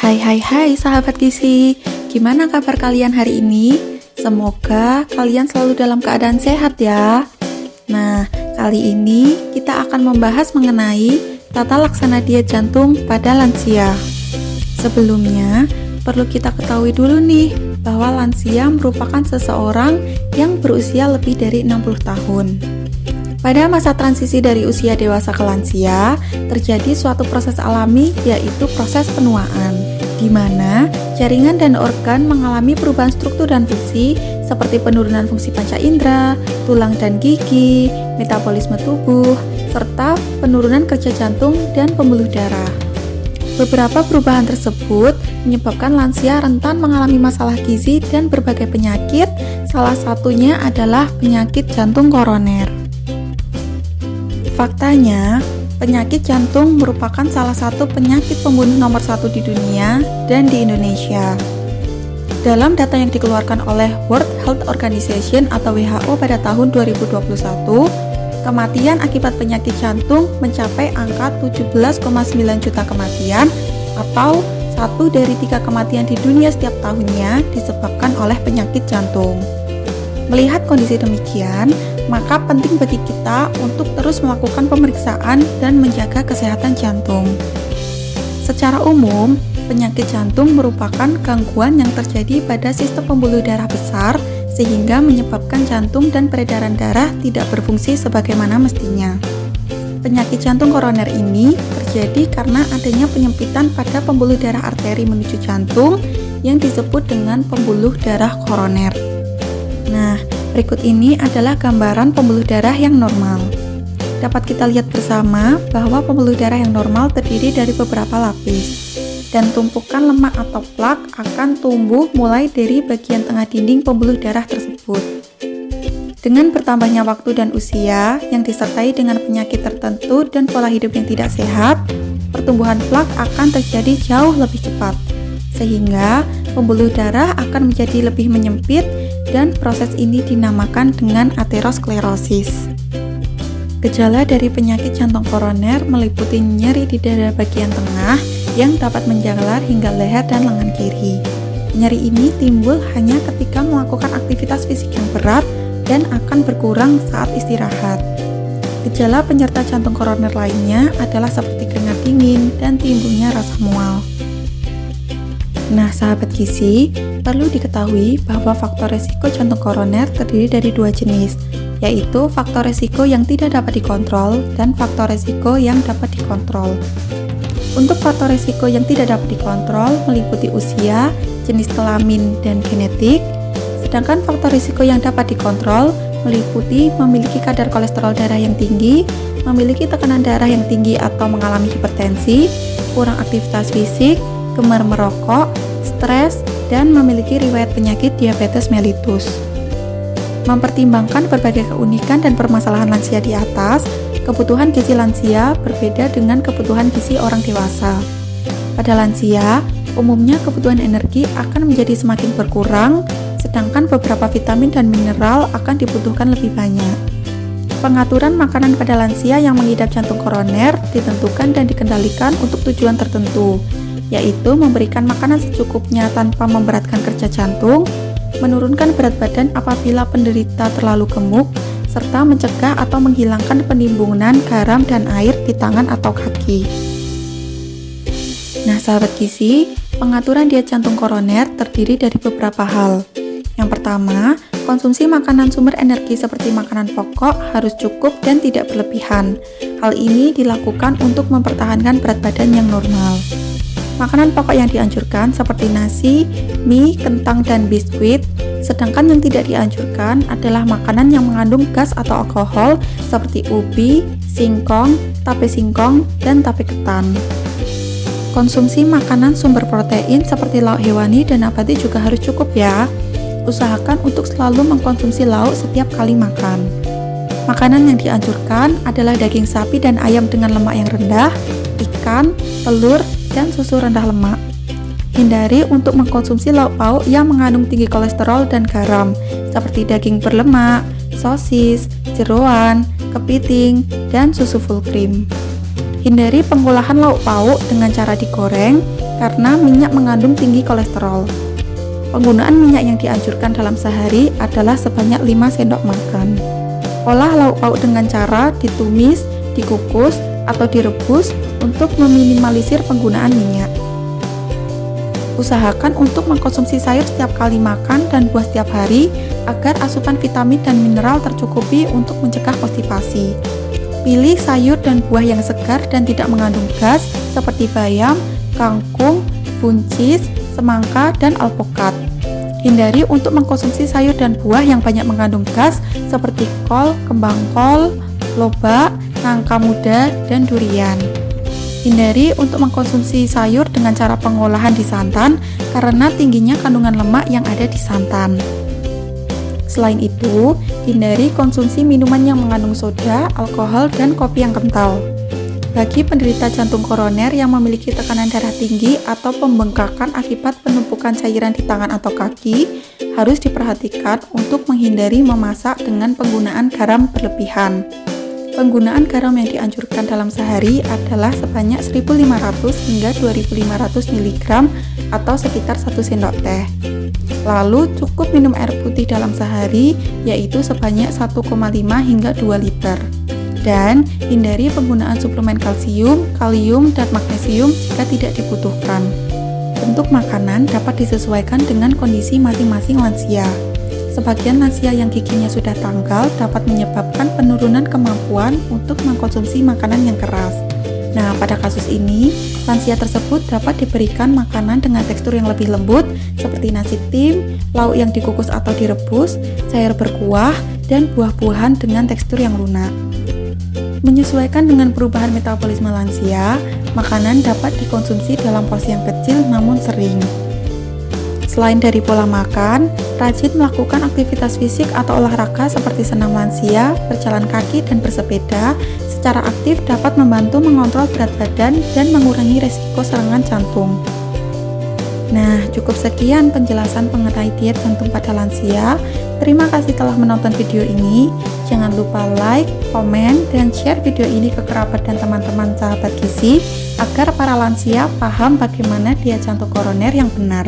Hai sahabat Gizi, gimana kabar kalian hari ini? Semoga kalian selalu dalam keadaan sehat ya. Nah, kali ini kita akan membahas mengenai tata laksana diet jantung pada lansia. Sebelumnya, perlu kita ketahui dulu nih bahwa lansia merupakan seseorang yang berusia lebih dari 60 tahun. Pada masa transisi dari usia dewasa ke lansia, terjadi suatu proses alami yaitu proses penuaan, di mana jaringan dan organ mengalami perubahan struktur dan fungsi seperti penurunan fungsi panca indera, tulang dan gigi, metabolisme tubuh, serta penurunan kerja jantung dan pembuluh darah. Beberapa perubahan tersebut menyebabkan lansia rentan mengalami masalah gizi dan berbagai penyakit, salah satunya adalah penyakit jantung koroner. Faktanya, penyakit jantung merupakan salah satu penyakit pembunuh nomor 1 di dunia dan di Indonesia. Dalam data yang dikeluarkan oleh World Health Organization atau WHO pada tahun 2021, kematian akibat penyakit jantung mencapai angka 17,9 juta kematian atau 1 dari 3 kematian di dunia setiap tahunnya disebabkan oleh penyakit jantung. Melihat kondisi demikian, maka penting bagi kita untuk terus melakukan pemeriksaan dan menjaga kesehatan jantung. Secara umum, penyakit jantung merupakan gangguan yang terjadi pada sistem pembuluh darah besar sehingga menyebabkan jantung dan peredaran darah tidak berfungsi sebagaimana mestinya. Penyakit jantung koroner ini terjadi karena adanya penyempitan pada pembuluh darah arteri menuju jantung yang disebut dengan pembuluh darah koroner. Nah, berikut ini adalah gambaran pembuluh darah yang normal. Dapat kita lihat bersama bahwa pembuluh darah yang normal terdiri dari beberapa lapis, dan tumpukan lemak atau plak akan tumbuh mulai dari bagian tengah dinding pembuluh darah tersebut. Dengan bertambahnya waktu dan usia yang disertai dengan penyakit tertentu dan pola hidup yang tidak sehat, pertumbuhan plak akan terjadi jauh lebih cepat, sehingga pembuluh darah akan menjadi lebih menyempit dan proses ini dinamakan dengan aterosklerosis. Gejala dari penyakit jantung koroner meliputi nyeri di dada bagian tengah yang dapat menjalar hingga leher dan lengan kiri. Nyeri ini timbul hanya ketika melakukan aktivitas fisik yang berat dan akan berkurang saat istirahat. Gejala penyerta jantung koroner lainnya adalah seperti keringat dingin dan timbulnya rasa mual. Nah, sahabat gizi, perlu diketahui bahwa faktor resiko jantung koroner terdiri dari 2 jenis, yaitu faktor resiko yang tidak dapat dikontrol dan faktor resiko yang dapat dikontrol. Untuk faktor resiko yang tidak dapat dikontrol meliputi usia, jenis kelamin, dan genetik, sedangkan faktor resiko yang dapat dikontrol meliputi memiliki kadar kolesterol darah yang tinggi, memiliki tekanan darah yang tinggi atau mengalami hipertensi, kurang aktivitas fisik, gemar merokok, stres, dan memiliki riwayat penyakit diabetes mellitus. Mempertimbangkan berbagai keunikan dan permasalahan lansia di atas, kebutuhan gizi lansia berbeda dengan kebutuhan gizi orang dewasa. Pada lansia, umumnya kebutuhan energi akan menjadi semakin berkurang, sedangkan beberapa vitamin dan mineral akan dibutuhkan lebih banyak. Pengaturan makanan pada lansia yang mengidap jantung koroner ditentukan dan dikendalikan untuk tujuan tertentu, yaitu memberikan makanan secukupnya tanpa memberatkan kerja jantung, menurunkan berat badan apabila penderita terlalu gemuk, serta mencegah atau menghilangkan penimbunan garam dan air di tangan atau kaki. Nah, sahabat gizi, pengaturan diet jantung koroner terdiri dari beberapa hal. Yang pertama, konsumsi makanan sumber energi seperti makanan pokok harus cukup dan tidak berlebihan. Hal ini dilakukan untuk mempertahankan berat badan yang normal. Makanan pokok yang dianjurkan seperti nasi, mie, kentang, dan biskuit, sedangkan yang tidak dianjurkan adalah makanan yang mengandung gas atau alkohol seperti ubi, singkong, tape singkong, dan tape ketan. Konsumsi makanan sumber protein seperti lauk hewani dan nabati juga harus cukup ya. Usahakan untuk selalu mengkonsumsi lauk setiap kali makan. Makanan yang dianjurkan adalah daging sapi dan ayam dengan lemak yang rendah, ikan, telur, dan susu rendah lemak. Hindari untuk mengkonsumsi lauk pauk yang mengandung tinggi kolesterol dan garam, seperti daging berlemak, sosis, jeroan, kepiting, dan susu full cream. Hindari pengolahan lauk pauk dengan cara digoreng, karena minyak mengandung tinggi kolesterol. Penggunaan minyak yang dianjurkan dalam sehari adalah sebanyak 5 sendok makan. Olah lauk pauk dengan cara ditumis, dikukus, atau direbus untuk meminimalisir penggunaan minyak. Usahakan untuk mengkonsumsi sayur setiap kali makan dan buah setiap hari agar asupan vitamin dan mineral tercukupi untuk mencegah konstipasi. Pilih sayur dan buah yang segar dan tidak mengandung gas seperti bayam, kangkung, buncis, semangka, dan alpukat. Hindari untuk mengkonsumsi sayur dan buah yang banyak mengandung gas seperti kol, kembang kol, lobak, nangka muda, dan durian. Hindari untuk mengkonsumsi sayur dengan cara pengolahan di santan karena tingginya kandungan lemak yang ada di santan. Selain itu, hindari konsumsi minuman yang mengandung soda, alkohol, dan kopi yang kental. Bagi penderita jantung koroner yang memiliki tekanan darah tinggi atau pembengkakan akibat penumpukan cairan di tangan atau kaki, harus diperhatikan untuk menghindari memasak dengan penggunaan garam berlebihan. Penggunaan garam yang dianjurkan dalam sehari adalah sebanyak 1.500 hingga 2.500 mg atau sekitar 1 sendok teh. Lalu cukup minum air putih dalam sehari yaitu sebanyak 1,5 hingga 2 liter. Dan hindari penggunaan suplemen kalsium, kalium, dan magnesium jika tidak dibutuhkan. Bentuk makanan dapat disesuaikan dengan kondisi masing-masing lansia. Sebagian lansia yang giginya sudah tanggal dapat menyebabkan penurunan kemampuan untuk mengkonsumsi makanan yang keras. Nah, pada kasus ini, lansia tersebut dapat diberikan makanan dengan tekstur yang lebih lembut seperti nasi tim, lauk yang dikukus atau direbus, sayur berkuah, dan buah-buahan dengan tekstur yang lunak. Menyesuaikan dengan perubahan metabolisme lansia, makanan dapat dikonsumsi dalam porsi yang kecil namun sering. Selain dari pola makan, rajin melakukan aktivitas fisik atau olahraga seperti senam lansia, berjalan kaki, dan bersepeda secara aktif dapat membantu mengontrol berat badan dan mengurangi resiko serangan jantung. Nah, cukup sekian penjelasan mengenai diet jantung pada lansia. Terima kasih telah menonton video ini. Jangan lupa like, komen, dan share video ini ke kerabat dan teman-teman sahabat gizi agar para lansia paham bagaimana diet jantung koroner yang benar.